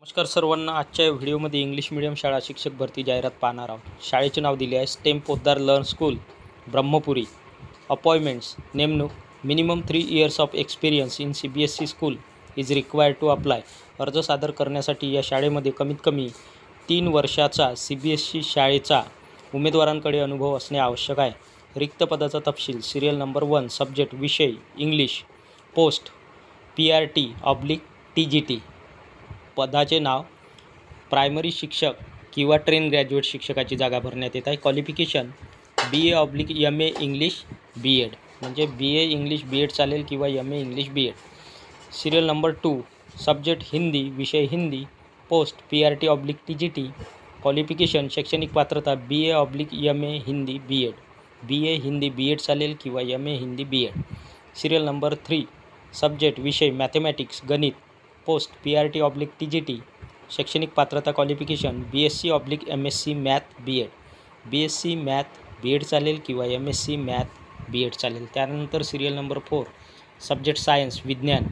नमस्कार सर्वांना. आजच्या व्हिडिओमध्ये इंग्लिश मीडियम शाळा शिक्षक भरती जाहिरात पाहणार आहोत. शाळेचे नाव दिले आहे STEM Podar learn school Brahmapuri. Appointments नेमणूक minimum 3 years of experience in CBSE school is required to apply. अर्ज सादर करण्यासाठी या शाळेमध्ये कमीत कमी 3 वर्षाचा CBSE शाळेचा उमेदवारांकडे अनुभव असणे आवश्यक आहे. रिक्त पदाचा तपशील. सिरियल नंबर 1 सब्जेक्ट विषय इंग्लिश. Post PRT/TGT. पदाचे नाव प्रायमरी शिक्षक किंवा ट्रेन ग्रॅज्युएट शिक्षकाची जागा भरण्यात येत आहे. क्वालिफिकेशन BA/MA इंग्लिश B.Ed म्हणजे BA इंग्लिश B.Ed चालेल किंवा MA English B.Ed. Serial number 2 subject Hindi विषय हिंदी. Post PRT/TGT. क्वालिफिकेशन शैक्षणिक पात्रता BA/MA Hindi B.Ed. BA Hindi B.Ed चालेल किंवा MA Hindi B.Ed. Serial number 3 subject विषय मॅथमॅटिक्स गणित. Post PRT/TGT. शैक्षणिक पात्रता qualification BSc/MSc math B.Ed. BSc math B.Ed चालेल किंवा MSc मॅथ B.Ed चालेल. त्यानंतर सिरियल नंबर 4 सब्जेक्ट सायन्स विज्ञान.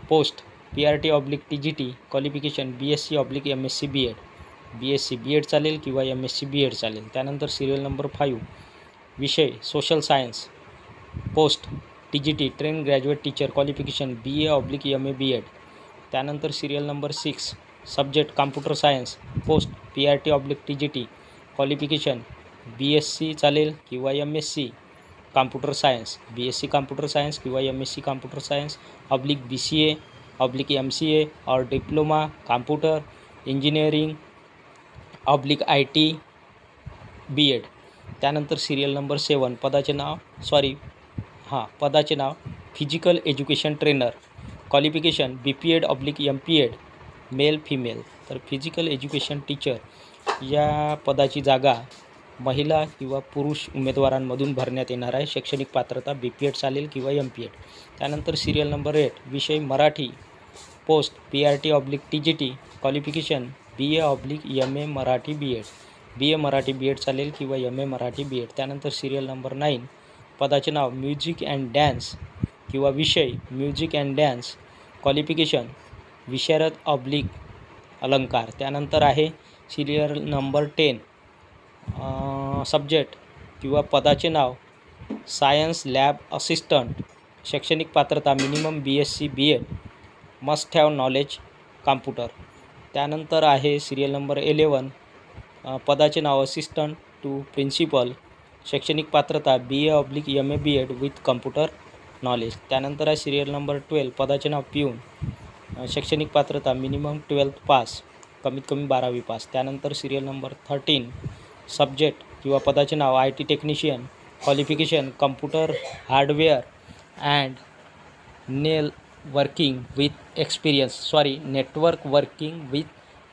Post PRT/TGT. Qualification BSc/MSc B.Ed. BSc B.Ed चालेल किंवा MSc B.Ed चालेल. त्यानंतर सिरियल नंबर 5 विषय social science. Post TGT train graduate teacher. Qualification BA/MA B.Ed. त्यानंतर serial number 6 subject computer science. Post PRT/TGT. Qualification BSc चालेल किंवा MSc computer science. BSc computer science किंवा MSc computer science BCA/MCA और diploma computer engineering IT B.Ed. त्यानंतर serial number 7 पदाचे नाव physical education trainer. Qualification BPED/MPED male female. तर physical education teacher या पदाची जागा महिला किंवा पुरुष उमेदवारांमधून भरण्यात येणार आहे. शैक्षणिक पात्रता BPED चालेल किंवा MPED. त्यानंतर सिरियल नंबर 8 विषय Marathi. Post PRT/TGT. Qualification BA/MA Marathi B.Ed. BA Marathi B.Ed चालेल किंवा MA मराठी B.Ed. त्यानंतर सिरियल नंबर 9 पदाचे नाव म्युझिक अँड डॅन्स किंवा विषय म्युझिक अँड डॅन्स. क्वालिफिकेशन विशारद/अलंकार. त्यानंतर आहे सिरियल नंबर 10 सब्जेक्ट किंवा पदाचे नाव सायन्स लॅब असिस्टंट. शैक्षणिक पात्रता minimum BSc B.Ed. Must have knowledge computer. त्यानंतर आहे सिरियल नंबर 11 पदाचे नाव असिस्टंट टू प्रिन्सिपल. शैक्षणिक पात्रता BA/MA B.Ed with computer knowledge. त्यानंतर आहे सिरियल नंबर 12 पदाचे नाव पिऊन. शैक्षणिक पात्रता मिनिमम 12th पास कमीत कमी 12वी पास. त्यानंतर सिरियल नंबर 13 सब्जेक्ट किंवा पदाचे नाव IT technician. Qualification computer hardware and network working with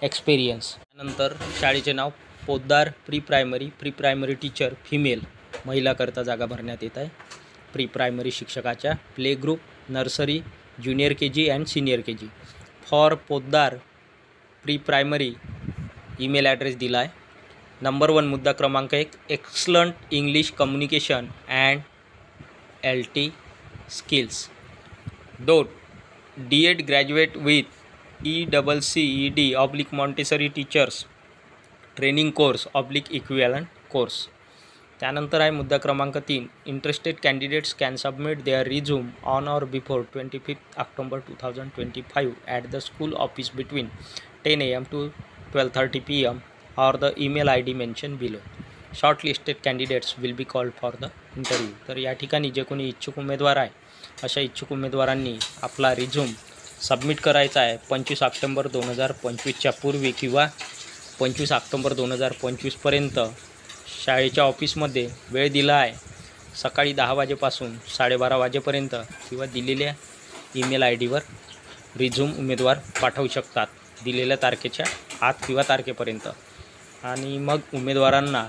experience. त्यानंतर शाळेचे नाव Podar pre primary teacher female महिलाकरता जागा भरण्यात येत आहे. प्री प्रायमरी शिक्षकाच्या play group nursery junior KG and senior KG. For Podar pre primary email address दिला आहे. नंबर 1 मुद्दा क्रमांक 1 excellent English communication and LT skills. 2 D.Ed graduate with ECCED/Montessori teachers training course equivalent course. त्यानंतर आहे मुद्दा क्रमांक 3 interested candidates can submit their resume on or before 25 October 2025 at the school office between 10 AM to 12:30 PM और the email ID mention below. Shortlisted candidates will be called for the interview. तर या ठिकाणी जे कोणी इच्छुक उमेदवार आहे अशा इच्छुक उमेदवारांनी आपला रिझ्यूम सबमिट करायचा आहे 25 ऑक्टोबर 2025च्या पूर्वी किंवा 25 ऑक्टोबर 2025पर्यंत. शाळेच्या ऑफिसमध्ये वेळ दिला आहे सकाळी 10 वाजेपासून 12:30 वाजेपर्यंत किंवा दिलेल्या ईमेल IDवर रिझ्यूम उमेदवार पाठवू शकतात दिलेल्या तारखेच्या आत किंवा तारखेपर्यंत. आणि मग उमेदवारांना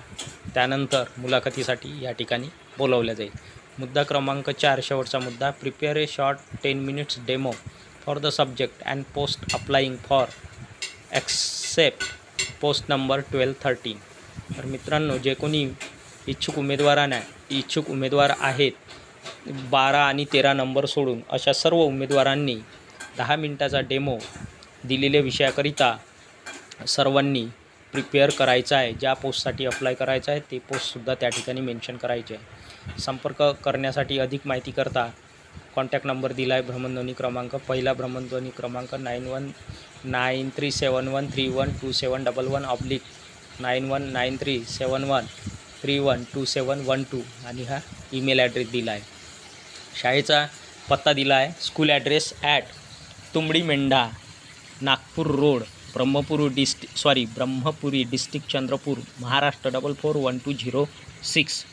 त्यानंतर मुलाखतीसाठी या ठिकाणी बोलावलं जाईल. मुद्दा क्रमांक 4 शेवटचा मुद्दा prepare a short 10 minutes demo for the subject and post applying for except post number 12-13. तर मित्रांनो जे कोणी इच्छुक उमेदवार आहेत 12 आणि 13 नंबर सोडून अशा सर्व उमेदवारांनी 10 मिनिटाचा डेमो दिलेल्या विषयाकरिता सर्वांनी प्रिपेअर करायचं आहे. ज्या पोस्टसाठी अप्लाय करायचं आहे ते पोस्टसुद्धा त्या ठिकाणी मेन्शन करायचे आहे. संपर्क करण्यासाठी अधिक माहिती करता कॉन्टॅक्ट नंबर दिला आहे. भ्रमणध्वनी क्रमांक, पहिला भ्रमणध्वनी क्रमांक 919371312711 919371312712 आणि हा ईमेल ॲड्रेस दिला आहे. शाळेचा पत्ता दिला आहे. स्कूल ॲड्रेस ॲट तुंबडी मेंढा, नागपूर रोड, ब्रह्मपुरी डिस्ट्रिक्ट चंद्रपूर, महाराष्ट्र 441206.